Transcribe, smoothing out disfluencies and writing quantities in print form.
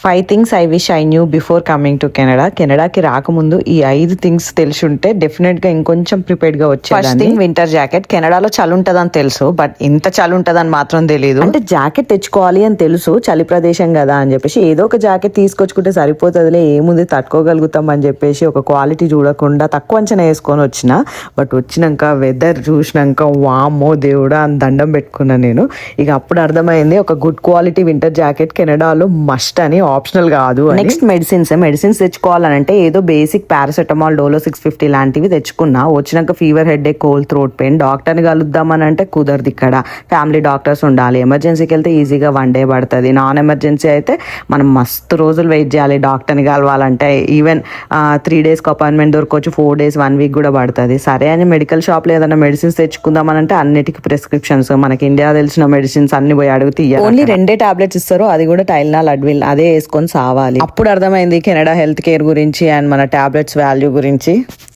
5 things I wish I knew before coming to Canada. కెనడాకి రాకముందు ఈ 5 థింగ్స్ తెలిసి ఉంటే డెఫినెట్ గా ఇంకొంచెం ప్రిపేర్డ్ గా వచ్చేది. First thing winter jacket. కెనడాలో చలి ఉంటదని తెలుసు, బట్ ఇంత చలి ఉంటదని మాత్రం తెలియదు. అంటే జాకెట్ తెచ్చుకోవాలి అని తెలుసు, చలి ప్రదేశం కదా అని చెప్పేసి ఏదో ఒక జాకెట్ తీసుకొచ్చుకుంటే సరిపోతుందిలే, ఏముంది తట్టుకోగలుగుతాం అని చెప్పేసి ఒక క్వాలిటీ చూడకుండా తక్కువ అంచనా వేసుకొని వచ్చిన. బట్ వచ్చినాక వెదర్ చూసినాక వామ్మో దేవుడా అని దండం పెట్టుకున్నా నేను. ఇక అప్పుడు అర్థమైంది ఒక గుడ్ క్వాలిటీ వింటర్ జాకెట్ కెనడాలో మస్ట్ అని, ఆప్షనల్ కాదు. నెక్స్ట్ మెడిసిన్స్ తెచ్చుకోవాలంటే ఏదో బేసిక్ పారాసెటమాల్, డోలో 650 లాంటివి తెచ్చుకున్నా. వచ్చినాక ఫీవర్, హెడ్ ఏక్, కోల్డ్, థ్రోట్ పెయిన్. డాక్టర్ని కలుద్దామని అంటే కుదరదు, ఇక్కడ ఫ్యామిలీ డాక్టర్స్ ఉండాలి. ఎమర్జెన్సీకి వెళ్తే ఈజీగా 1 డే పడుతుంది. నాన్ ఎమర్జెన్సీ అయితే మనం మస్తు రోజులు వెయిట్ చేయాలి డాక్టర్ని కలవాలంటే. ఈవెన్ 3 డేస్కి అపాయింట్మెంట్ దొరకవచ్చు, 4 డేస్ 1 వీక్ కూడా పడుతుంది. సరే అని మెడికల్ షాప్లో ఏదైనా మెడిసిన్స్ తెచ్చుకుందామని అంటే అన్నిటికీ ప్రిస్క్రిప్షన్స్, మనకి ఇండియా తెలిసిన మెడిసిన్స్ అన్ని పోయి అడిగితే ఓన్లీ 2 టాబ్లెట్స్ ఇస్తారు, అది కూడా టైల్నాల్, అడ్విల్, అదే వేసుకొని సావాలి. అప్పుడు అర్థమైంది కెనడా హెల్త్ కేర్ గురించి అండ్ మన టాబ్లెట్స్ వాల్యూ గురించి.